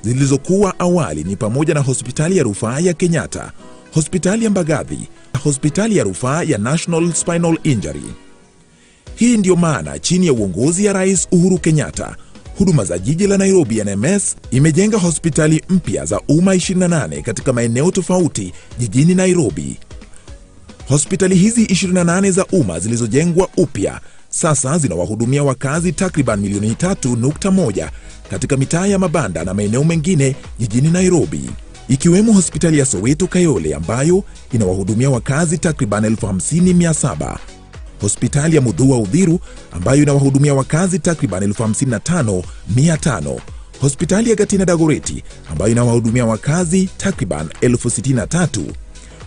zilizokuwa awali ni pamoja na hospitali ya rufaa ya Kenyatta, hospitali ya Mbagathi, hospitali ya rufaa ya National Spinal Injury. Hii ndio maana chini ya uongozi ya Rais Uhuru Kenyatta, huduma za jiji la Nairobi NMS imejenga hospitali mpya za umma 28 katika maeneo tofauti jijini Nairobi. Hospitali hizi 28 za umma zilizojengwa upya sasa zinawahudumia wakazi takriban milioni 3.1 katika mitaa ya mabanda na maeneo mengine jijini Nairobi, ikiwemo hospitali ya Soweto Kayole ambayo inawahudumia wakazi takriban 50,700, hospitali ya Muthua Uthiru ambayo inawahudumia wakazi takriban 55,500, hospitali ya Gatina Dagoretti ambayo inawahudumia wakazi takriban 63,000,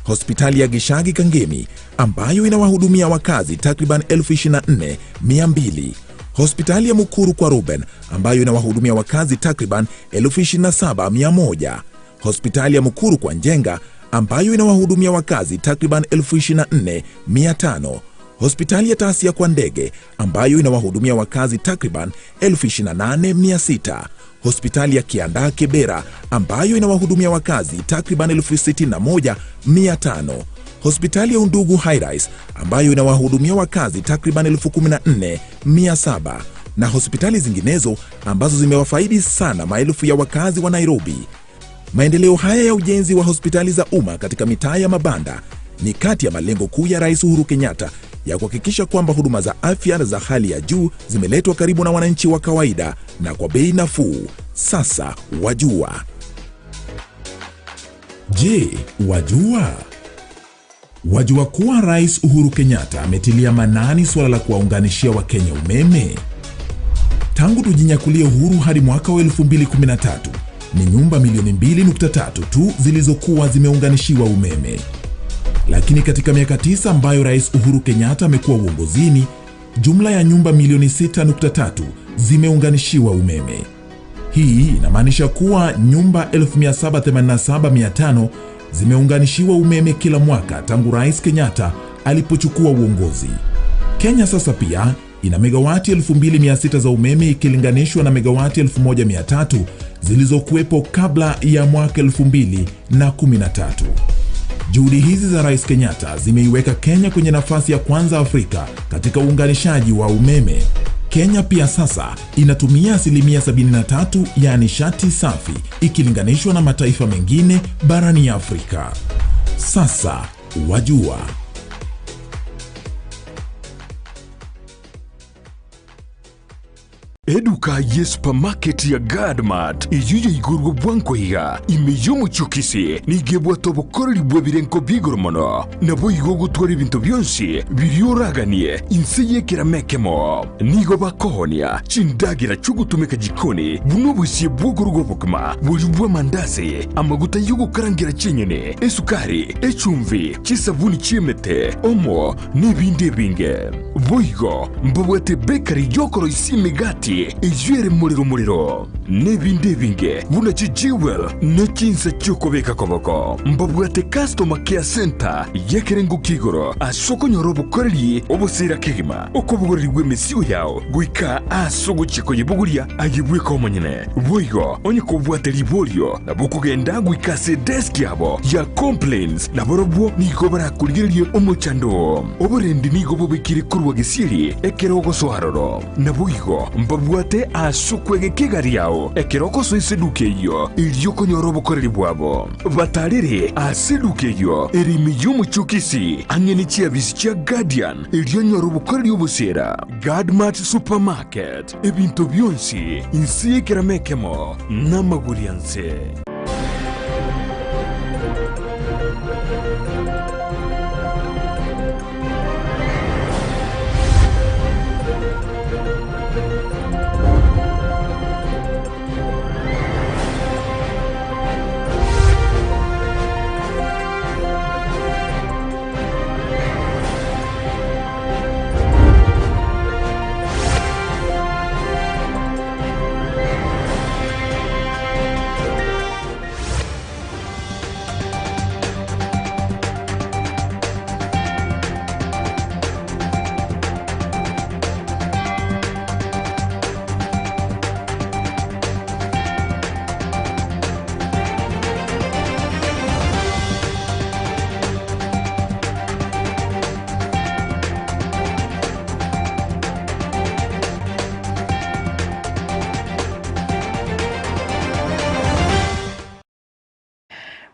hospitali ya Gishagi Kangemi ambayo inawahudumia wakazi takriban 24,200, hospitali ya Mukuru kwa Ruben ambayo inawahudumia wakazi takriban 27,100, hospitali ya Mukuru kwa Njenga ambayo inawahudumia wakazi takriban 24,500, hospitali ya Tasia kwa Ndege ambayo inawahudumia wakazi takriban 28,600, hospitali ya Kianda Kibera ambayo inawahudumia wakazi takriban 61,500, hospitali ya Undugu High-Rise ambayo inawahudumia wakazi takriban 14,700 na hospitali zinginezo ambazo zimewafaidi sana maelfu ya wakazi wa Nairobi. Maendeleo haya ya ujenzi wa hospitali za umma katika mitaa ya mabanda ni kati ya malengo kuu ya Rais Uhuru Kenyatta ya kuhakikisha kwamba huduma za afya za hali ya juu zimeletwa karibu na wananchi wa kawaida na kwa bei nafuu. Sasa wajua. Je, wajua? Wajua kuwa Rais Uhuru Kenyatta ametilia maanani suala la kuwaunganishia Wakenya umeme? Tangu tujinyakulie uhuru hadi mwaka wa 2013, ni nyumba milioni 2.3 tu zilizokuwa zimeunganishiwa umeme. Lakini katika miaka 9 ambayo Rais Uhuru Kenyatta amekuwa uongozini, jumla ya nyumba milioni 6.3 zimeunganishiwa umeme. Hii inamaanisha kuwa nyumba 1787,500 zimeunganishiwa umeme kila mwaka tangu Rais Kenyatta alipochukua uongozi. Kenya sasa pia ina megawati 2,600 za umeme ikilinganishwa na megawati 1,300 zilizokuwepo kabla ya mwaka 2013. Juhudi hizi za Rais Kenyatta zimeiweka Kenya kwenye nafasi ya kwanza Afrika katika uunganishaji wa umeme. Kenya pia sasa inatumia 73% ya nishati safi ikilinganishwa na mataifa mengine barani Afrika. Sasa wajua. Eduka ye supermarket ya Gadmart iyuye igurwa bwanko higa imeyomu chukisi nigebwa tobokoreri bwa birenko bigoromono nabo igo gutwara ibintu byonsi biryoraganie inseye kiramekemo nigo bakohonia chindagira chugutumeka jikoni buno busiye bwogurwa bukma bujubwa mandazi amaguta yugo karangira chenyene esukari echumvi chisabuni chimete omo n'ibindi binge boigo mbabwate bakery yokoro isimigati ijwere muriro n'ibindi binge buna chijiwel n'echinsa cyokobeka koboko mbabwate customer care center yekerengo kigoro asoko nyorobo koreri obusira kigima okobugorerwe mesiyo yao guika asoko chiko yebuguria ayibwe komonyene boigo onye kobwate libolio nabukugenda guikase desk yabo ya complaints naborobwo niko barakuligirie omochando oborendi nigo bobikire kurwa gisiri ekerogo soharoro naboigo mbabwate asukwege kigari yao ekeroko so iseduke yo ilyoko nyorobo koreri bwabo batarire aseduke yo erimi y'umuchukisi angeni chiabisi cha Guardian ilyo nyorobo koreri obusera Gadmart supermarket ebintu byonsi insi kiramekemo namagurianse.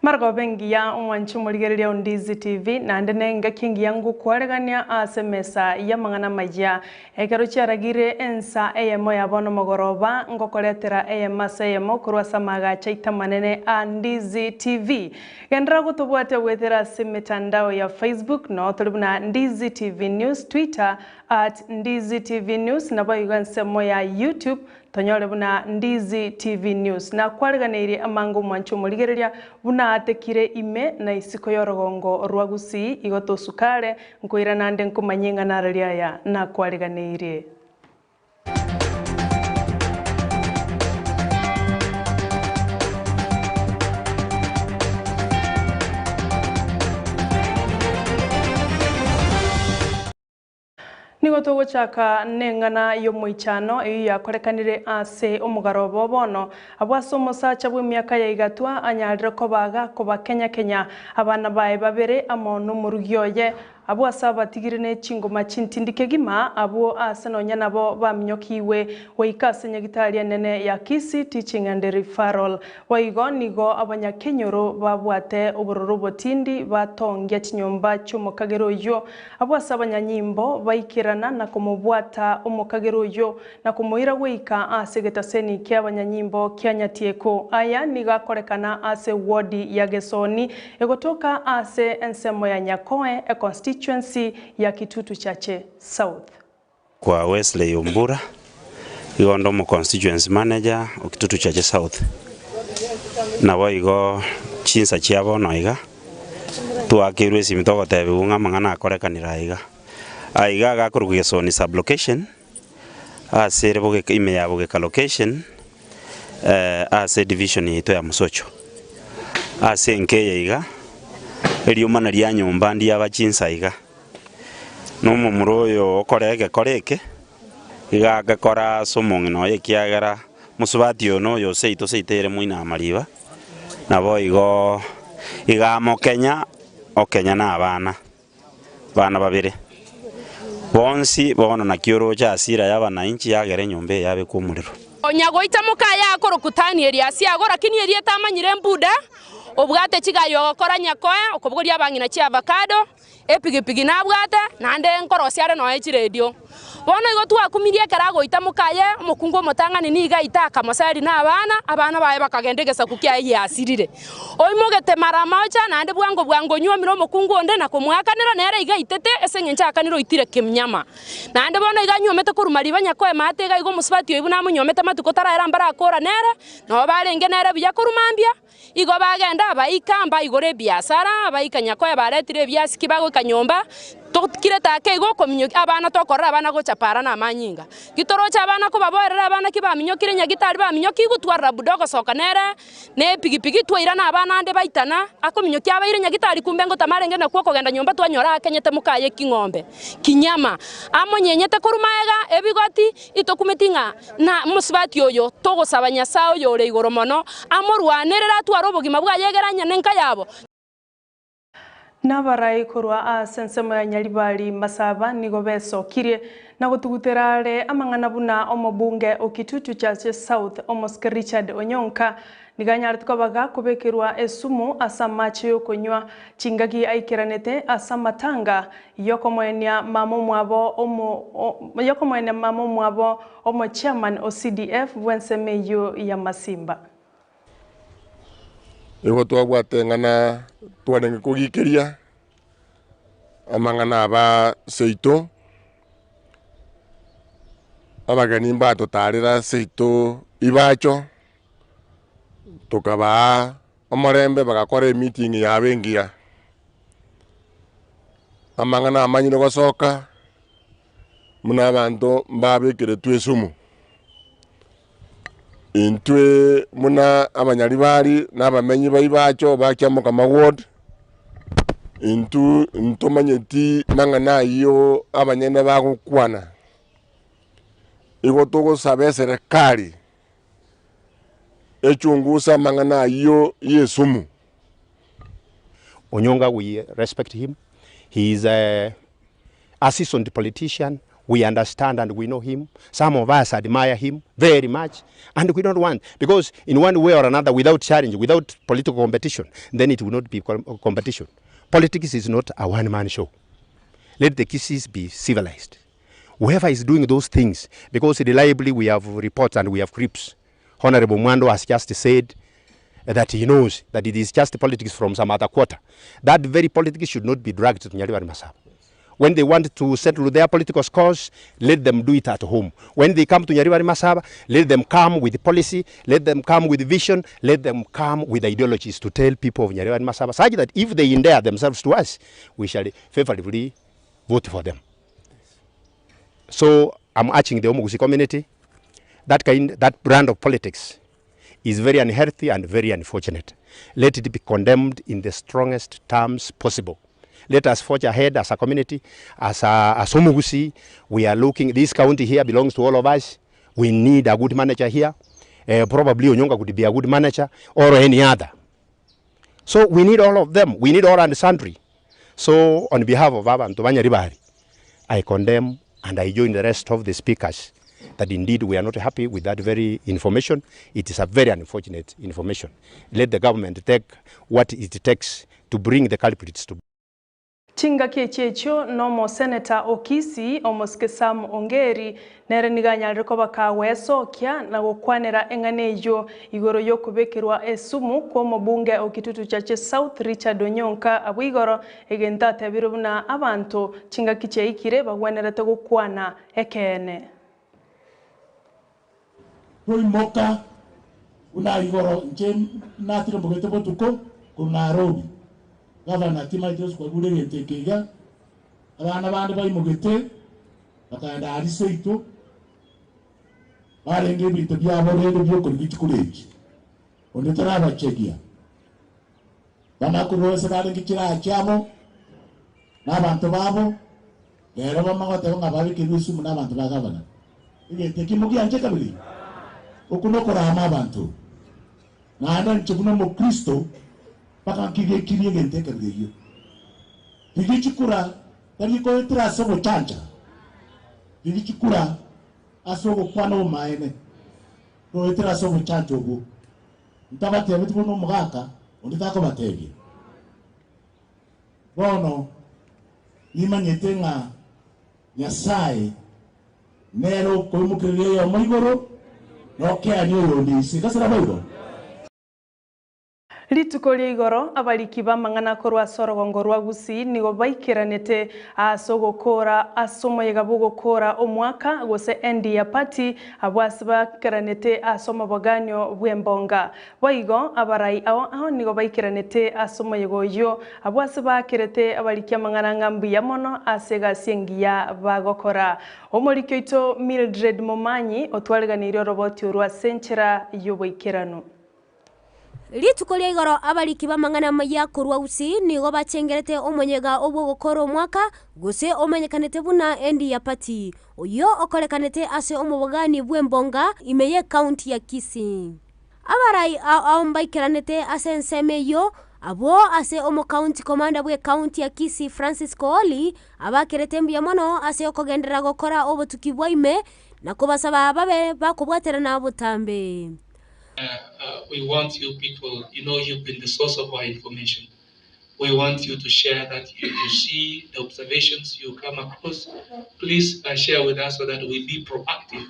Margo bengi ya umwanchu muligereria Ndizi TV na ndenenga kingi yangu kwaregania asemesa ya mangana majia ekero chiaragire Ensa Eyemo ya bono mogoroba ngokoretera Ensa Eyemo kurwa samaga chaita manene a Ndizi TV gendra gutubwate gwethera simitandao ya Facebook no tulibuna Ndizi TV News Twitter @Ndizi TV News na bayigansemo ya YouTube tonyole buna Ndizi TV News na kwariganire amangu mwanchu muligereria buna atekire ime na isiko yorogongo rwagusi igoto sukare nkoira nande nkumanyenga nararia ya na kwariganire Nigo tuguchaka nengana yo muichano iyo yakorekanire ase omugarobo bono abwaso musacha bwe myaka ya igatwa anyarire kobaga koba Kenya abana bae babere amono murugyoye abo asaba tigirine chingoma chintindike gima abo asanonya nabo bamnyokiwe waikase nyagitari nene ya Kisi Teaching and Referral waigo nigo abanyakenyoro babwate ubururu botindi batongya chinyomba cy'umukagero yo abo asaba nyanyimbo baikirana na kumubwata umukagero yo na kumuira weika asegeta seni kya abanyanyimbo kyanyatieko aya nigakorekana ase wodi ya Gesoni egotoka ase ensemo ya Nyakoe constituency ya Kitutu Chache South. Kwa Wesley Umbura, igondo mu constituency manager o Kitutu Chache South. Na waigo chinsa chiabo noiga. Tuakirwe simitoko tebe unga mangana akorekanira iga. Aiga gakurugeso ni sublocation. Ase reboge ime ya boge location. Ase division ito ya Musocho. Ase nkeye iga. Eliumana lya nyumba ndi abachinsa iga nomo muroyo koreke igagakora somongino yekiagara musubati ono yose ito seitere muina amaliba nabo igamo Kenya okenya na abana babire bonsi bono na kioro cha asira yabana inchi yagere nyumbe yabe kumuriro onyagoita mukaya akorokutani eria siagora kini eria tamanyire mbuda obwate chigayo gukora Nyakoe okobworia abangina chi avocado epigipigi na bwate nande nkorosiare no echi radio bono igo twakumirie karago itamukaye omukungu mutangani niga itaka masari na abana bae bakagendegesa kukia yasirire oimogete mara moja nande bwango nyomiro omukungu onde na kumwakanira nere iga itete esengencha akaniro itire kimnyama nande bono iga nyomete kurumariba Nyakoe mate iga igo musibati oibu na munyomete matuko taraera mbara akora nere no barenge nere biya kurumambia igo bagenda abaikamba igore biasara abaika Nyakoe baretire biasi kibago kanyomba tokire take igo kominyo abana tokorera abana gochapara na manyinga gitoro cha abana ko baborera abana kibaminyokire nyagitari baminyoki gutwara budogo sokanere ne pigipigi twaira na abana ande baitana akominyoki abaire nyagitari kumbe ngo tamarenge na kuko genda nyomba twanyora kenyete mukaye kingombe kinyama amonyenyete kurumaega ebigoti itokumetinga na musibati oyo togosaba Nyasaye yore igoro mono amorwanerera twaro bogima bwayegeranya nenka yabo Nabarai kurwa asensemo ya Nyaribari Masaba nigo besokirie na gutuguterare amangana buna omobunge o Kitutu Chache South Omoske Richard Onyonka niganyartko baga kubekirwa esumu asamache yo konywa chingagi aikiranete asamatanga yokomwenya mamo mwabo omo chairman o CDF wensemeyo ya Masimba Igo twagwate ngana twanenge kugikiria amangana aba seito abagani mbato tarira seito ibacho tukaba omorembe bagakora meeting ya bengia amangana amanyiro gosoka muna bantu mbabekire twesumu intwe muna abanyaribari n'abamenyi baibacho bakyamuka maward ntumanyeti mangana iyo abanyene bagukwana igo tugusaba serikali echungusa mangana iyo yesumu. Onyonga, we respect him. He is a seasoned politician We understand and we know him. Some of us admire him very much. And we don't want, because in one way or another, without challenge, without political competition, then it will not be competition. Politics is not a one-man show. Let the Kisses be civilized. Whoever is doing those things, because reliably we have reports and we have clips. Honorable Mwando has just said that he knows that it is just politics from some other quarter. That very politics should not be dragged to Nyaribari Masaba. When they want to settle their political scores, let them do it at home. When they come to Nyaribari Masaba, let them come with policy, let them come with vision, let them come with ideologies to tell people of Nyaribari Masaba, such that if they endear themselves to us, we shall favorably vote for them. So I'm urging the Omugusi community, that brand of politics is very unhealthy and very unfortunate. Let it be condemned in the strongest terms possible. Let us forge ahead as a community, as Omugusi. We are looking, this county here belongs to all of us. We need a good manager here. Probably Onyonga could be a good manager, or any other. So we need all of them. We need all and sundry. So on behalf of Abantu Nyaribari, I condemn and I join the rest of the speakers that indeed we are not happy with that very information. It is a very unfortunate information. Let the government take what it takes to bring the culprits to. Chinga kiechecho nomo Senator Okisi omoskesam ongeri nereniga reko bakaweso kya na gukwanira enganejo igoro yo kubekirwa esumu kwa mubunge okitutu chache South Richard Onyonka abwigoro egenta tabirubuna abantu chinga kiche ikire bagwanira tegukwana ekene moka una igoro nche natire mbogete botuko kuna Nairobi Gavana Timaitos kwa gure yentekega abana bandi bayimugete bakanda ariso ito barenge bintu byabo rero byo kurigikureje ondetara bachegia banakurose barenge kira cyamo n'abantu babo rero bamagote ngababikirisu n'abantu ba gavana igenteki mugiyanje kabiri okunokora abantu nanda nchibuno mu Kristo paka kige kiriye gente kabiriyo bigichikura tariko etra sobo chancha bigichikura asobo kwano maene ko etra sobo chancho go ntabate bitu no mugaka onditako batege bono nimanyete nga Nyasaye nero ko mukiriye ya moigoro no ke anyo yondisi kasara boigo Litukoli igoro abaliki bamangana korwa sorogongo rwa gusi nigo baikiranete asogokora asomo yegabugokora omwaka gose endi ya party abwasi bakiranete asomo boganyo bwembonga boigo abarai aho nigo baikiranete asomo yegoyo abwasi bakirete abaliki amangana ngambi ya mono asega sengiya bagokora omorikyo ito Mildred Momanyi otwaliganiryo roboti rwa senchera yoboikirano Litukoli igoro abaliki bamangana maya kurwa usi nigo bachengerete omonyega obwo gukora omwaka gose omenyekanete buna endi ya party oyo okorekanete ase omubogani bwembonga imeye county ya Kisii abarai aombaikiranete ase nseme yo abo ase omo county commander bwe county ya Kisii Francis Kooli abakirete mbya mono ase okogendera gukora obutuki bwaime na kubasaba babe bakubwaterana butambe. We want you people, you've been the source of our information. We want you to share that you see the observations you come across. Please share with us so that we be proactive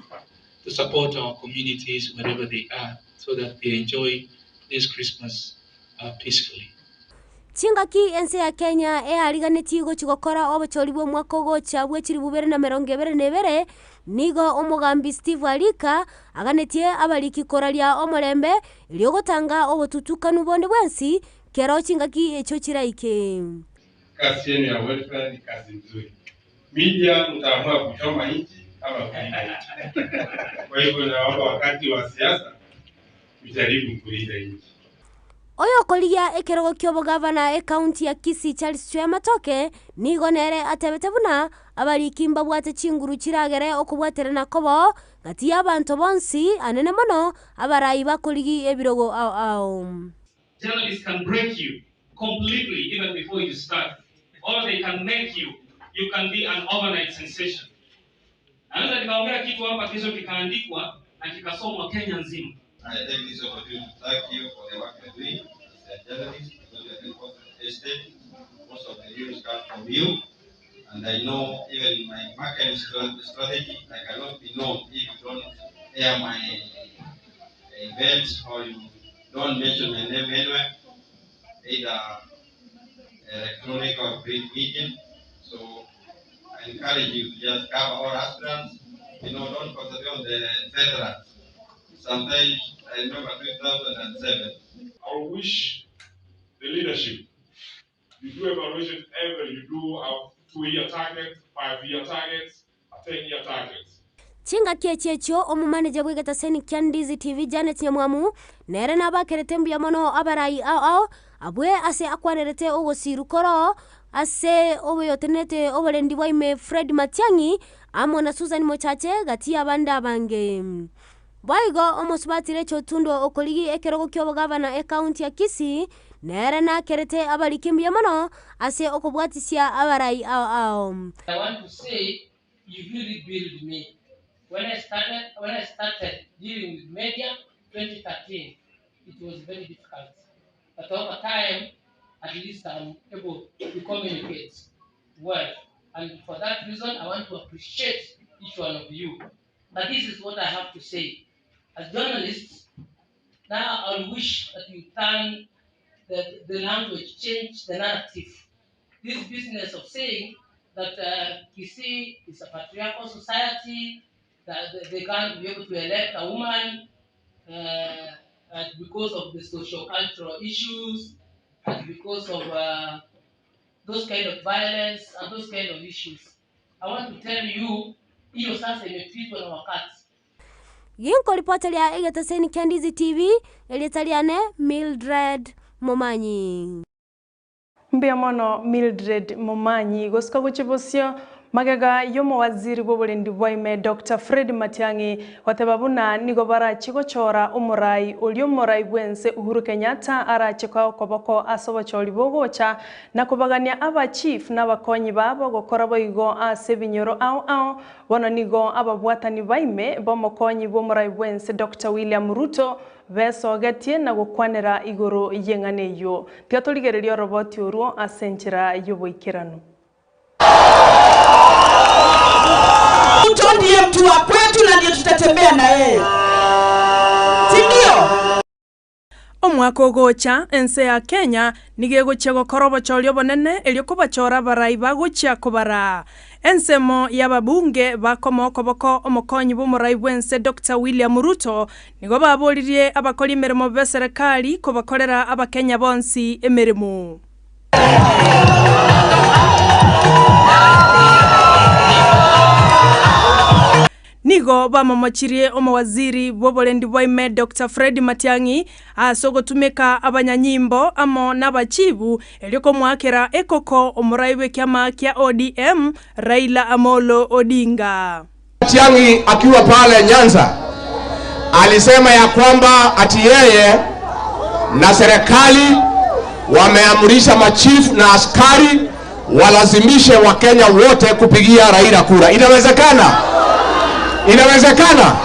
to support our communities wherever they are so that they enjoy this Christmas peacefully. Chingaki ense ya Kenya ariganeti gochigokora obochori bwo mwaka gocha bwechiri bubere na 2022 nigo omugambi Steve Alika aganetie abaliki koralia omorembe lyogotanga obotutukanu bonde bwensi kero chingaki echo chiraike kazi yenu ya welfare ni kazi nzuri. Media mtaamua kuchoma nchi ama kulinda nchi. Kwa hivyo naomba wakati wa siasa mjaribu kulinda nchi. Oyo kolia ekerogo kyobo gavana county ya Kisii Charles Chwematoke nigo nere atebete buna abaliki mbabwate chinguru chiragere okubwaterana kobo gati y'abantu bonsi anene mono abarai bakoligi ebirogo Journalists can break you completely even before you start, or they can make you can be an overnight sensation. Anaweza nikaongea kitu hapa kesho kikaandikwa na kikasomwa Kenya nzima. I take this opportunity to thank you for the work you're doing as a journalist, because you're doing estate. Most of the news come from you, and I know even my marketing strategy, I cannot be known if you don't air my events or you don't mention my name anywhere, either electronic or print media. So I encourage you to just cover all aspirants. Don't concentrate on the federal. Sometimes I remember 2007. I wish the leadership, you do evaluation every, you do a 2-year target, 5-year targets, a 10-year target. Chinga kiechio omumanager bwegata seni kya Ndizi TV Janet Nyamwamu nere nabakerete mbya mono abarai ao abwe ase akwanerete ogosiru koro ase oboyotenete obolendi bwaime Fred Matiang'i amo na Susan Mochache gati abanda bange baigo omosubatire chotundo okoligi ekerogo kyobo gavana e county ya Kisii nere na kerete abalikimbya mono ase okobwatisia abarai ao. I want to say you really build me. When I started dealing with media 2013, it was very difficult. But over time, at least I'm able to communicate well. And for that reason, I want to appreciate each one of you. But this is what I have to say. As journalists, now I wish that you turn the language, change the narrative. This business of saying that Kisii is a patriarchal society, that they can't be able to elect a woman because of the socio-cultural issues, and because of those kind of violence and those kind of issues. I want to tell you, hiyo sasa imepitwa na wakati. Yinko ripoti ya egeta seni kya Ndizi TV elitaliane Mildred Momanyi. Mbia mono Mildred Momanyi gosika guchibosio magega yomo waziri bobolendi bwaime Dr. Fred Matiang'i watebabuna nigo barachigochora umurai ulio murai bwense Uhuru Kenyatta arachika okoboko asobochori bogocha na kubagania aba chief n'abakonyi babo gokora boigo ase binyoro ao bono nigo ababwatani baime bomokonyi bomurai bwense Dr. William Ruto besogetie na gukwanera igoro yenganeyo tiatoligererio roboti oruo asenchira yoboikirano. Ruto ndiye mtu wa kwetu na ndiye tutatembea na yeye. Sindio? Omwaka ogocha ense ya Kenya nigegocha gokorobo cholyo bonene elyo kubachora barai bagocha kubara. Ensemo y'ababunge bakomoko boko omukonyi b'umurai bwense Dr. William Ruto nigo babolirie abakoli emirimo b'eserikali kubakorera abakenya bonsi emirimo. Nigo bamomochirie omowaziri bobolendi bwaime Dr. Fred Matiang'i asogotumika abanyanyimbo amo n'abachibu eliko mwakera ekoko omuraiwe kyama kya ODM Raila Amolo Odinga. Matiang'i akiwa pale Nyanza alisema ya kwamba ati yeye na serikali wameamrisha machifu na askari walazimishe Wakenya wote kupigia Raila kura. Inawezekana? Inawezekana?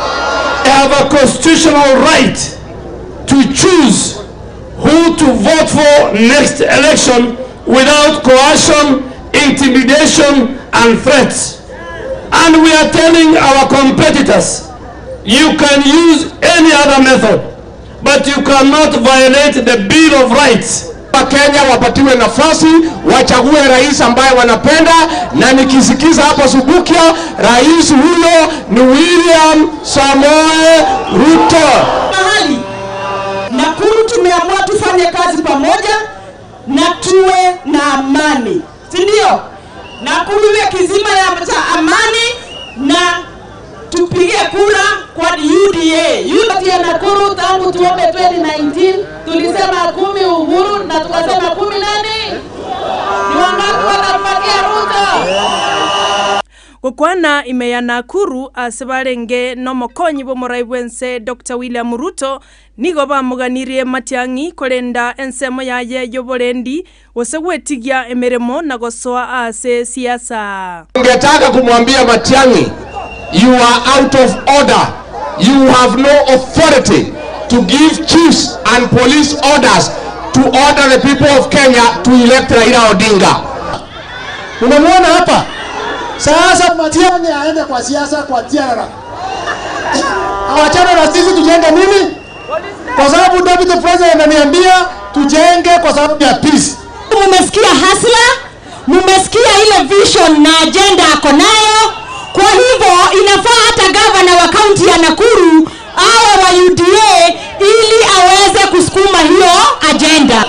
They have a constitutional right to choose who to vote for next election without coercion, intimidation and threats. And we are telling our competitors, you can use any other method, but you cannot violate the Bill of Rights. Kenya wapatiwe nafasi wachague rais ambaye wanapenda, na nikisikiza hapa Subukia rais huyo ni William Samoei Ruto. Mahali Nakuru tumeamua tufanye kazi pamoja na tuwe na amani. Si ndio? Nakuru iwe kizima ya amani na tupige kura kwa UDA. Unity ya Nakuru tangu tuombe 2019 tulisema 10 Uhuru na tukasema 10 nani? Ni wangapi watampatia Ruto? Kukwana imeya Nakuru asebarenge nomokonyi bomurai bwense Dr. William Ruto nigo bamuganirie Matiang'i kolenda ensemo yaye yobolendi osegwetigia emeremo na gosoa ase siasa. Ningetaka kumwambia Matiang'i You are out of order. You have no authority to give chiefs and police orders to order the people of Kenya to elect Raila Odinga. Unamwona hapa? Sasa Matiang'i aende kwa siasa kwa tiara. Awachane na sisi tujenge nini? Kwa sababu Deputy President ananiambia tujenge kwa sababu ya peace. Mumesikia hasla? Mumesikia ile vision na agenda ako nayo? Kwa hivyo inafaa hata gavana wa kaunti ya Nakuru awe wa UDA ili aweze kusukuma hiyo agenda.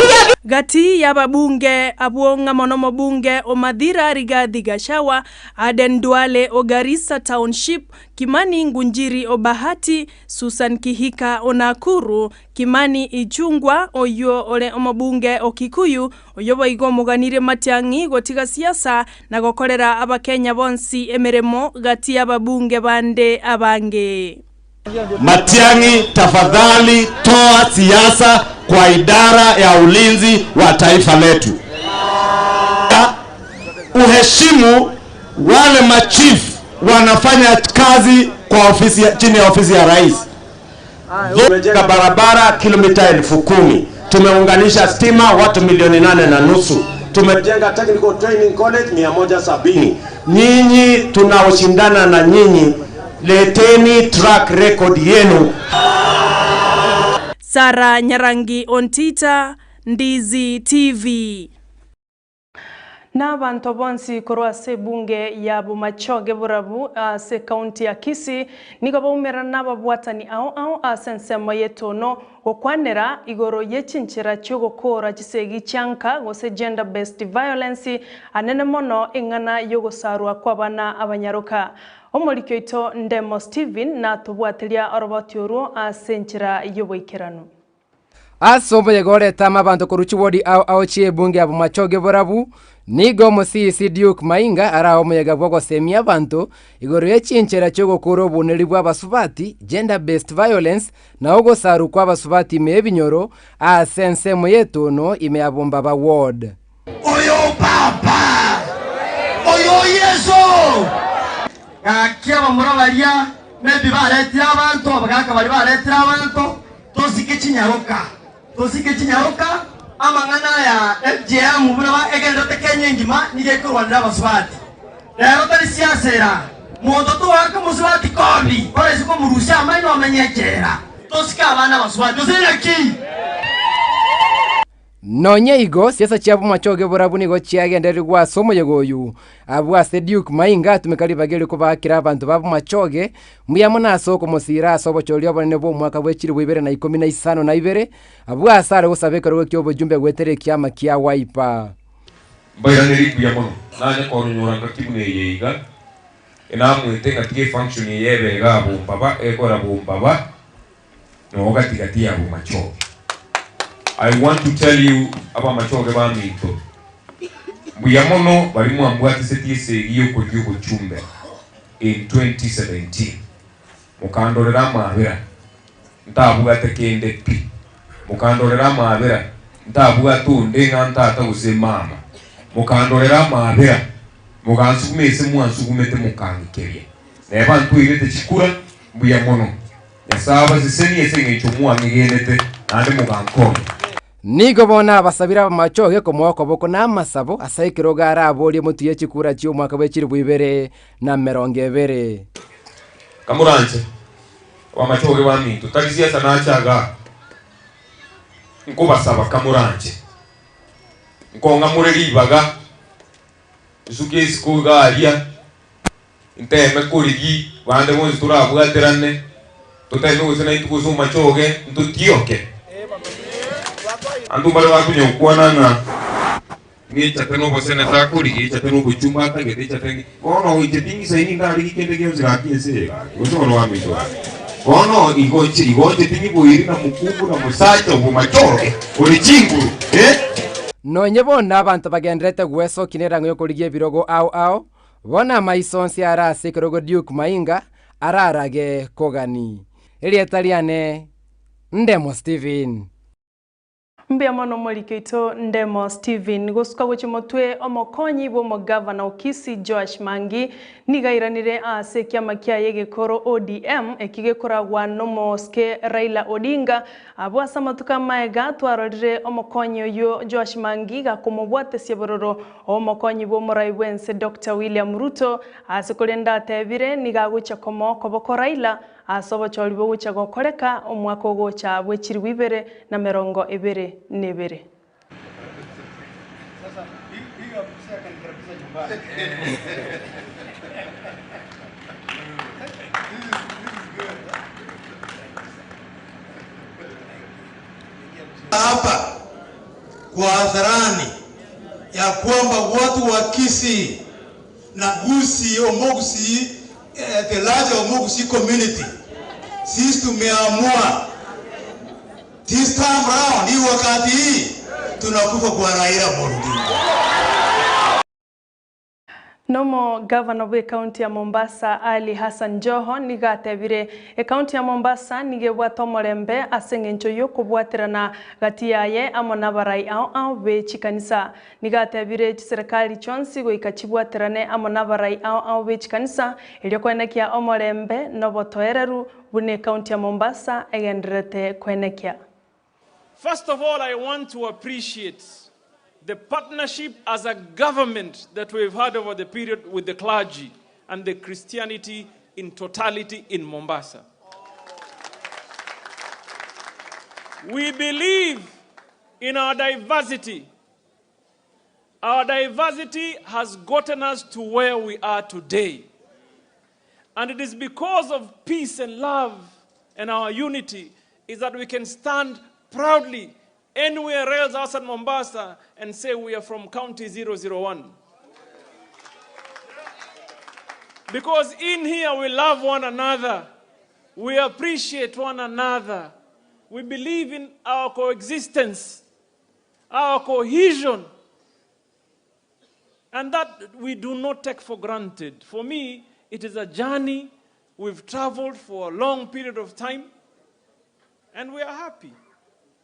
Gati ya babunge abuonga monomo bunge Omadhira Rigathi Gachagua, Aden Duale o Garissa Township, Kimani Ngunjiri o Bahati, Susan Kihika o Nakuru, Kimani Ichung'wa oyo ole omabunge o Kikuyu oyo baigo muganire Matiang'i gotiga siasa na gokorera abakenya bonsi emeremo gati ya babunge bande abange. Matiang'i, tafadhali toa siasa kwa idara ya ulinzi wa taifa letu. Uheshimu wale machief wanafanya kazi kwa ofisi chini ya ofisi ya rais. Tumejenga barabara kilomita 10,000. Tumeunganisha stima watu 8.5 milioni. Tumejenga technical training college 170. Nyinyi tunaoshindana na nyinyi, leteni track record yenu. Sara Nyarangi Ontita, Ndizi TV. Na bantu bonsi korwa se bunge ya Bumachoge burabu se county ya Kisii niko baumera n'ababwatani aho asensemo yetono okwanera igoro yechinchira cyo gukora gisegi cyanka gose gender based violence anene mono ingana yo gusarwa kw'abana abanyaruka. Omurikyo ito Ndemo Steven na tubwatilia orobotyuru asenchira yoboikerano. Asombo yegore tama bantu kuruchi wodi au chie bunge ya Bumachoge burabu nigo musisi Duke Mainga ara omuyega bwo semia bantu igoro yechinchera cyo gukora obuneri bw'abasubati gender based violence na ogo saru kwa basubati mebinyoro asense moyeto no imeabomba ba ward. Oyo papa oyo yeso akia bamurabaria mebi baretira abantu abagaka bari baretira abantu tosike kinyaruka amangana ya FGM buna egenda tekenya ngima nige ko wanda baswati rero tari siasera mondo to waka muswati kondi ore siko murusha amaino amenyekera tosika abana baswati osera ki Nonye igo siasa cha Bumachoge burabu nigo chiagenderi gwa somo yegoyu abwa Duke Mainga tumekali bagere ko bakira abantu ba Bumachoge muyamo nasoko musira sobo cholyo bone bo mwaka bwechiri bwibere na 15 na ibere abwa sare gusabeka rwo kyo bujumbe gwetere kyama kya Wiper bayaneri kuyamo nanye korunyora ngakibune yeiga enamwe tenga tie function yebe ga bumbaba ekora bumbaba no gatigati ya Bumachoge. I want to tell you about Machoge Bamito. Buyamono balimu ambwati setiese iyo kujugo chumbe in 2017. Mukandorera mabira. Ntabuga tekende pi. Mukandorera mabira. Ntabuga tunde ngantata usemama. Mukandorera mabira. Mugansumese mwansugumete mukangikeria. Neba ntuirete chikura buyamono. Yasaba ziseni esenge chumwa ngigenete ande mugankone. Nigo bona basabira Bumachoge ko mwako boko na masabo asaikiro gara aboli mutuye chikura cyo mwaka wechiri bwibere na 20. Kamuranje wa Machoge Bamito tagisiya sanachaga nko basaba kamuranje nko ngamureri baga isuke iskuga alia inteme kurigi bande mo turabwaterane tutene usena itukuzu Machoge ntutioke andu bale bakunye ukwanana ni chateno bosene takuri chateno buchumba tangete chatengi ono ijetingi saini ndali kikende gyozira kiese uzono wa mito ono igoje tingi boiri na mukumbu na musacha Bumachoge uri chinguru nonye bona abantu bagendrete gweso kinera ngoyo kurigie birogo au bona maisonsi ara sekirogo Duke Mainga ararage kogani elietaliane Ndemo Steven. Mbia mono molikeito Ndemo Steven gusuka guchimotwe omokonyi bo mugavana Okisi Josh Mangi nigairanire ase kiama kia yegekoro ODM ekigekoragwa no moske Raila Odinga abwasa matuka maega twarorire omokonyi oyo Josh Mangi gakomobwate siebororo omokonyi bo moraiwense Dr. William Ruto ase kolenda tebire nigagucha komo koboko Raila asobo choli bo gucha gokoreka omwaka ogocha bwechiri wibere na merongo ebere nebere. Hapa kwa hadharani ya kwamba watu wa Kisii na Gusii Omogusi, the larger Omogusi community, sisi tumeamua this time round, hii wakati hii tunakufa kwa Raila Odinga. Nomo governor we county ya Mombasa Ali Hassan Joho nigatebire county ya Mombasa nigebwata omorembe asengencho yo kubwaterana gati yaye amo nabarai ao be chikanisa nigatebire serikali chonsi goikachibwaterane amo nabarai ao be chikanisa elyo kwenekia omorembe nobotoereru bune county ya Mombasa egenderete kwenekia. First of all, I want to appreciate the partnership as a government that we've had over the period with the clergy and the Christianity in totality in Mombasa. We believe in our diversity. Our diversity has gotten us to where we are today. And it is because of peace and love and our unity is that we can stand proudly anywhere else outside Mombasa and say we are from County 001. Because in here we love one another, we appreciate one another, we believe in our coexistence, our cohesion, and that we do not take for granted. For me, it is a journey. We've traveled for a long period of time, and we are happy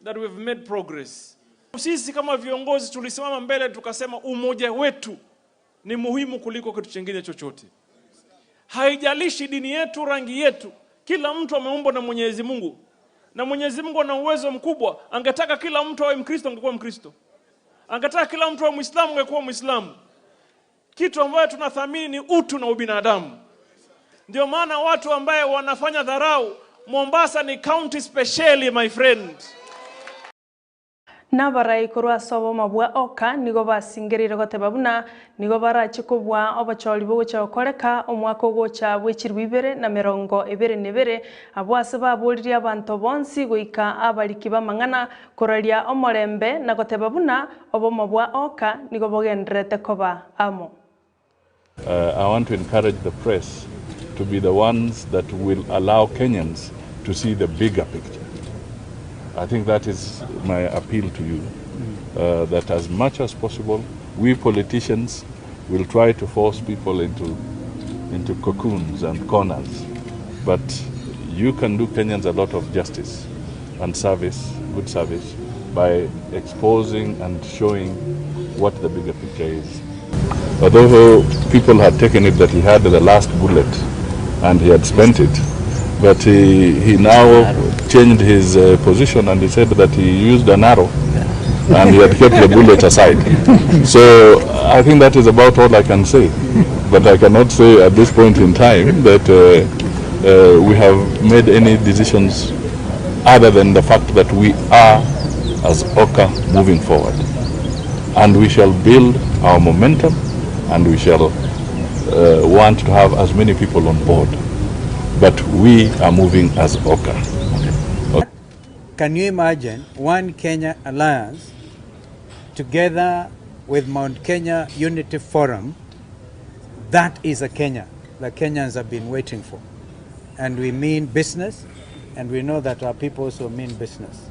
that we've made progress. Sisi kama viongozi tulisimama mbele tukasema umoja wetu ni muhimu kuliko kitu kingine chochote. Haijalishi dini yetu, rangi yetu, kila mtu ameumbwa na Mwenyezi Mungu. Na Mwenyezi Mungu ana uwezo mkubwa, angetaka kila mtu awe Mkristo angekuwa Mkristo. Angetaka kila mtu awe Muislamu angekuwa Muislamu. Kitu ambacho tunathamini ni utu na ubinadamu. Ndio maana watu ambaye wanafanya dharau, Mombasa ni county specially, my friend. Nabarai kurwa sobo mabwa oka nigo basingirire gotebabuna nigo barachikubwa obacholi bogocha okoreka omwaka ogocha bwechirwibere na merongo ebere nebere abwase babuliri abantu bonsi goika abaliki bamangana koraria omorembe na gotebabuna obo mabwa oka nigo bogenderete koba amo. I want to encourage the press to be the ones that will allow Kenyans to see the bigger picture. I think that is my appeal to you, that as much as possible, we politicians will try to force people into cocoons and corners. But you can do Kenyans a lot of justice and service, good service, by exposing and showing what the bigger picture is. Although people had taken it that he had the last bullet and he had spent it, but he now changed his position and he said that he used an arrow and he had kept the bullet aside. So I think that is about all I can say. But I cannot say at this point in time that we have made any decisions other than the fact that we are, as OCA, moving forward. And we shall build our momentum and we shall want to have as many people on board. But we are moving as OCA. Okay. Can you imagine One Kenya Alliance together with Mount Kenya Unity Forum? That is a Kenya the Kenyans have been waiting for. And we mean business, and we know that our people also mean business.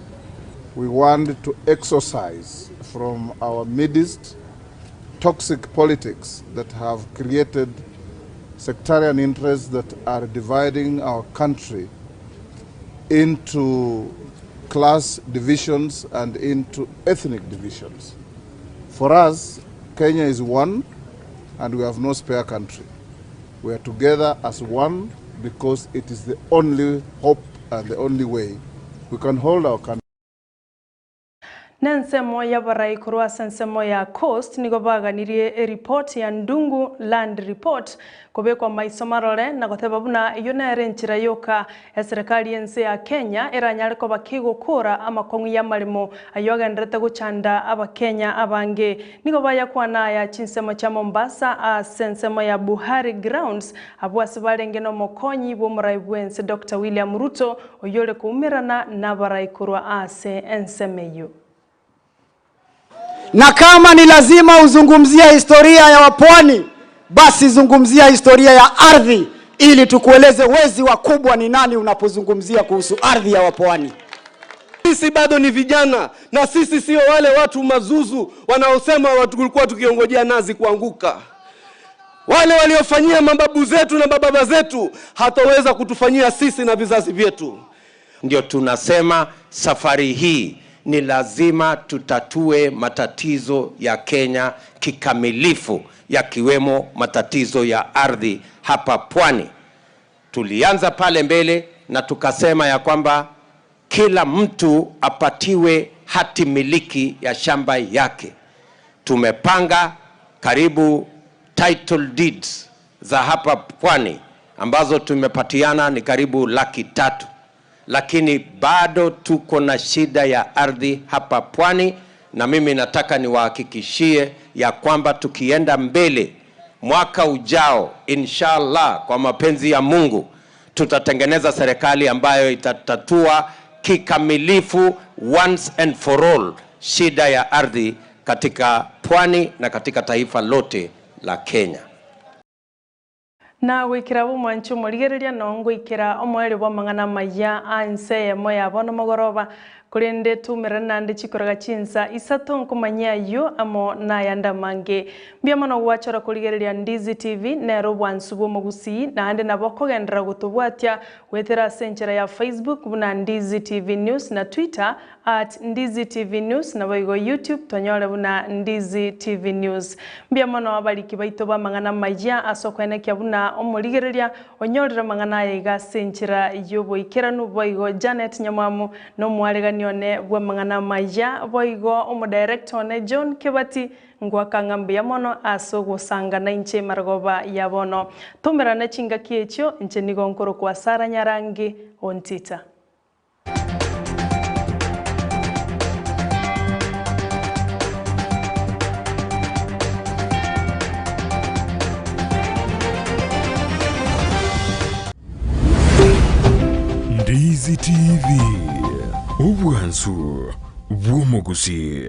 We want to exorcise from our midst toxic politics that have created sectarian interests that are dividing our country into class divisions and into ethnic divisions. For us, Kenya is one, and we have no spare country. We are together as one because it is the only hope and the only way we can hold our country. Nensemo ya barai kurwa sensemo ya Coast nigo baganirie report ya Ndungu Land Report kubekwa maisomarole na goteba buna iyo nere nchira yoka ya serikali yense ya Kenya eranyare ko bakigukura amakongu ya marimo ayogendrete guchanda abakenya abange nigo baya kwana ya chinsemo cha Mombasa a sensemo ya Buhari Grounds abwasi barengeno mokonyi bo muraibwense Dr. William Ruto oyole kuumirana na barai kurwa ase ensemeyo. Na kama ni lazima uzungumzia historia ya wapwani, basi zungumzia historia ya ardhi ili tukueleze wezi wakubwa ni nani unapozungumzia kuhusu ardhi ya wapwani. Sisi bado ni vijana na sisi sio wale watu mazuzu wanaosema watu kulikuwa tukiongojea nazi kuanguka. Wale waliofanyia mababu zetu na baba zetu hataweza kutufanyia sisi na vizazi vyetu. Ndio tunasema safari hii ni lazima tutatue matatizo ya Kenya kikamilifu, yakiwemo matatizo ya ardhi hapa pwani. Tulianza pale mbele na tukasema ya kwamba kila mtu apatiwe hati miliki ya shamba yake. Tumepanga karibu title deeds za hapa pwani ambazo tumepatiana ni karibu 300,000. Lakini bado tuko na shida ya ardhi hapa pwani, na mimi nataka niwahakikishie ya kwamba tukienda mbele mwaka ujao inshallah kwa mapenzi ya Mungu tutatengeneza serikali ambayo itatatua kikamilifu once and for all shida ya ardhi katika pwani na katika taifa lote la Kenya. Na wikira bumwanchu murigereria nongo ikira omwere bwa mangana maya Ensa Eyemo yabono mogoroba kurende tumirana ndi chikoraga chinsa isato nkumanya yo amo na yanda mange biamano gwachora kurigereria Ndizi TV nero bwansubo mugusi na ande naboko gendera gutubwatia wetera senchera ya Facebook buna Ndizi TV News na Twitter @Ndizi TV News na boigo YouTube tonyore buna Ndizi TV News biamano abaliki baito ba mangana maya asokwene kya buna omurigereria onyorera mangana yiga senchera yobo ikeranu boigo Janet Nyamamu no mwaregani one bwa mangana maya boigo omudirector ne John Kibati ngwaka ngambi ya mono asogo sanga na inche margoba ya bono tumera na chinga kiechyo inche nigonkoro kwa Sara Nyarangi Ontita. Ndizi TV ubwansu bw'omugusi.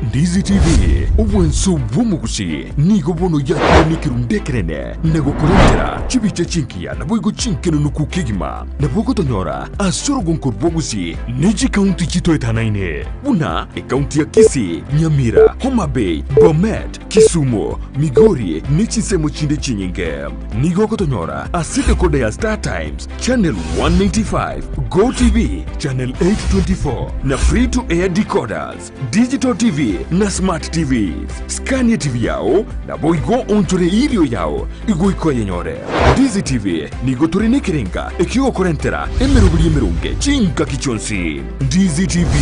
Ndizi TV ubwansu bw'omugusi nigo bono yakani kirundekerene nego kurondera chibiche chinkia na boigo chinkeno nukukigima na bogo tonyora asoro gonkor bogusi niji county chito etanaine una county ya Kisii, Nyamira, Homa Bay, Bomet, Kisumu, Migori nichi semo chinde chinyinge nigo kotonyora asite kode ya Star Times channel 195, Go TV channel 824 na free to air decoders, digital TV na smart TV. Scania TV yao na boigo onchore ilio yao igoiko yenyore. Ndizi TV nigo turine kirenga ekigo korentera emerubuli emerunge chinka kichonsi. Ndizi TV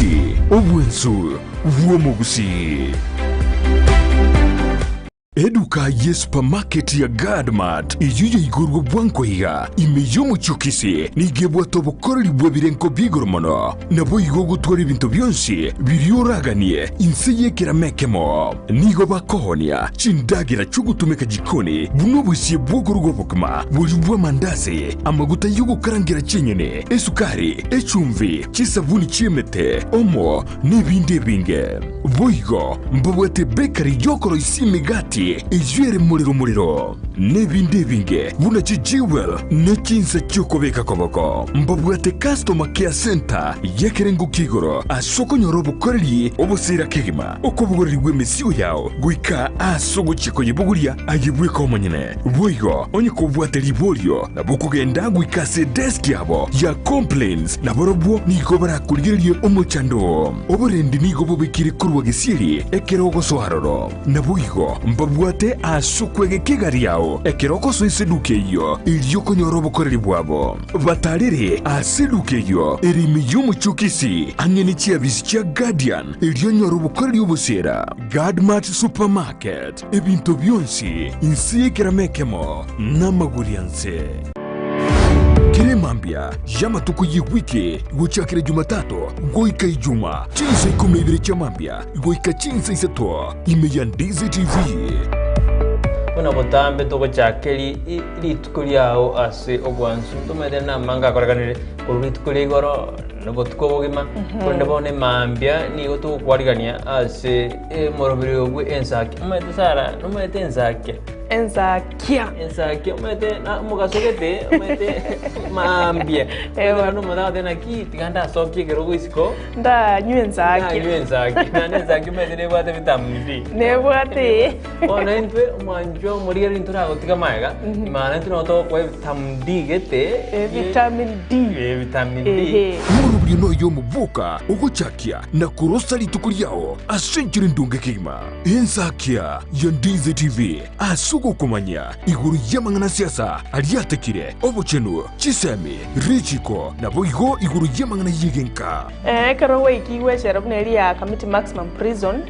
obwensu vuomogusi. Eduka ye supermarket ya Gadmart iyuye igurwa bwanko higa imeyomu chukisi nigebwa tobokoroli bwebirenko bigoromono nabo igogo twari bintu byonsi biryoraganie inseye kiramekemo nigo bakohonia chindagira chugutumeka jikoni buno busiye bwogorwa bokma buri mandazi amaguta yugo karangira chenyene esukari echumvi chisabuni chiemete omo nibinde binge boigo mbobwete bakery yokoro isimigati ijwere muriro nebinde binge buna chijiwel ne chinsa chukobeka koboko mbabwate customer care center yekerengo kigoro asoko nyorobo koreli obosira kigima okobugoreri wemesio yao guika asoko chiko yibuguria ayibweka omanyene boigo onye kobwate liborio na bukugenda guika se desk yabo ya complaints na borobwo niko barakuligerie omochando oborendi nigo bobekire kurwa gesiri ekerogo soharoro na boigo mbabwate asoko egekigari yao ekerogo so iseduke iyo ilioko nyorobo koreli bwabo batarere aseduke iyo erimi yomuchukisi angeni chia visichia Guardian ilio nyorobo koreli obosera Godmart Supermarket ebinto byonsi insi keramekemo namagurianse Kiremambia yamatuko yiwike guchakire Jumatatu goika Ijuma chinsa 12 cha mambia goika chinsa isato imeya Ndizi TV Una botambe toko chakeli ilitukuli yao ase ogwansu tumede na manga koraganire kuritukuli goro nobotuko bogima konde bone mambia ni goto kwarigania ase morobiri ogwe ensaki umete sara numete ensaki umete na mugasogete umete mambia ewa no mada na ki tiganda sokye gero isiko nda nyenzaki na nenzaki umete ne bwate vitamini D ne bwate ona entwe manjo morigeri ntura gotika maega imana ntuno to kwa vitamin D gete vitamin D murubyo no yo mubuka uguchakia na kurosali tukuriao asenjire ndunge kima ensakia ya Ndizi TV asugo kumanya iguru yamangana siasa aliatekire obochenu chisemi richiko na boigo iguru yamangana yigenka karawe ikiwe sherabneri ya committee maximum prison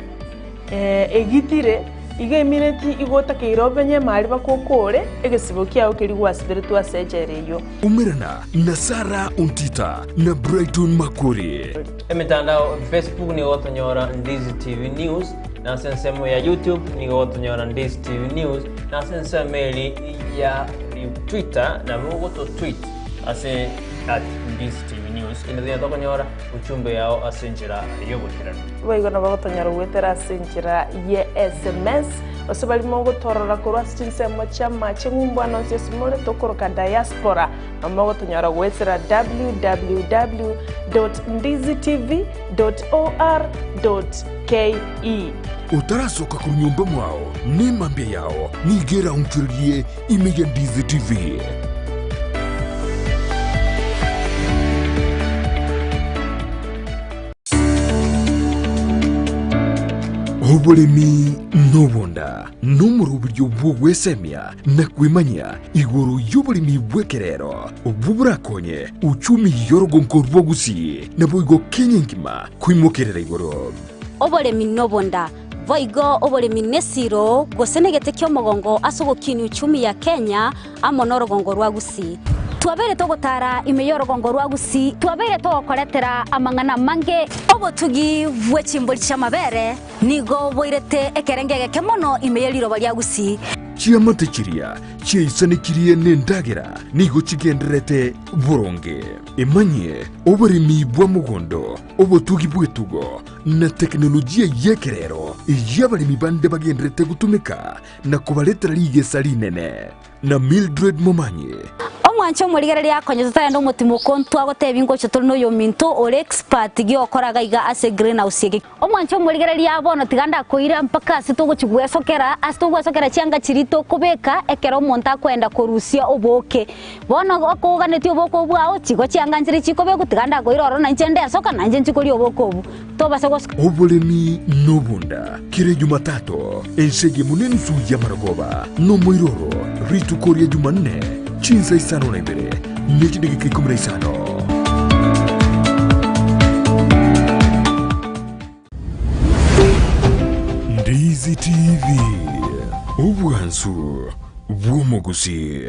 egitire iga minute igota keirobenye mali bakokore egesibo kiao kiri gwasibiritu asejereyo umerana na Sara Ontita na Brighton Makuri emitandao Facebook ni gotonyora Ndizi TV News na sensemo ya YouTube ni gotonyora Ndizi TV News na sensemo ya Twitter na goto tweet ase @Ndizi TV News ina tokonyora uchumbe yao asenjira yobotirano baigona bagotonyora gwetera asenjira ye SMS osabali mongo torora korwa sinsemo chama chengumbano sesimole tokoroka diaspora amago tonyora gwetera www.ndizitv.or.ke utarasoka ku nyumba mwao ni mambia yao nigera umchurie imeya Ndizi TV oburimi nobonda n'umurubiryo bw'ogwesemya na kwimanya iguru y'oburimi bw'ekerero obuburakonye uchumi yorogonko rwogusi na boigo Kenya ngima kwimokerera iguru oburimi nobonda voigo oburimi nesiro gosenegete kyomogongo asogokini uchumi ya Kenya amonorogongo rwagusi twabere togotara imeyorogongo rwagusi twabere togokoretera amangana mange obotugi bwechimbori chamabere nigo boirete ekerengege kemono imeyeriro baryagusi chiamatechiria chiaisanekirie nendagera nigo chigenderete boronge emanye oburimi bwa mugondo obotugi bwetugo na teknolojia yekerero yabarimi bande bagenderete gutumika na kubaletera ligesa linene na Mildred Momanye omwancho murigereri akonye tutayenda umutimo kontu agotebingo cyo turi no yo minto ore expert gi okoraga iga ase greenhouse gi omwancho murigereri abono tiganda koira mpaka situgo chigwesokera asitugwesokera cyanga kirito kubeka ekero monta kwenda korusia oboke bono okoganeti oboko bwao chigo cyanga nziri chikobe gutiganda koiroro na nchende asoka na nje nchikori oboko obu toba segos obolemi nobunda kire Jumatatu ensege munene suya maragoba no moiroro ritu koria Jumanne chinsa isano na imbere nechidegeka 15 Ndizi TV ubwansu bw'omugusi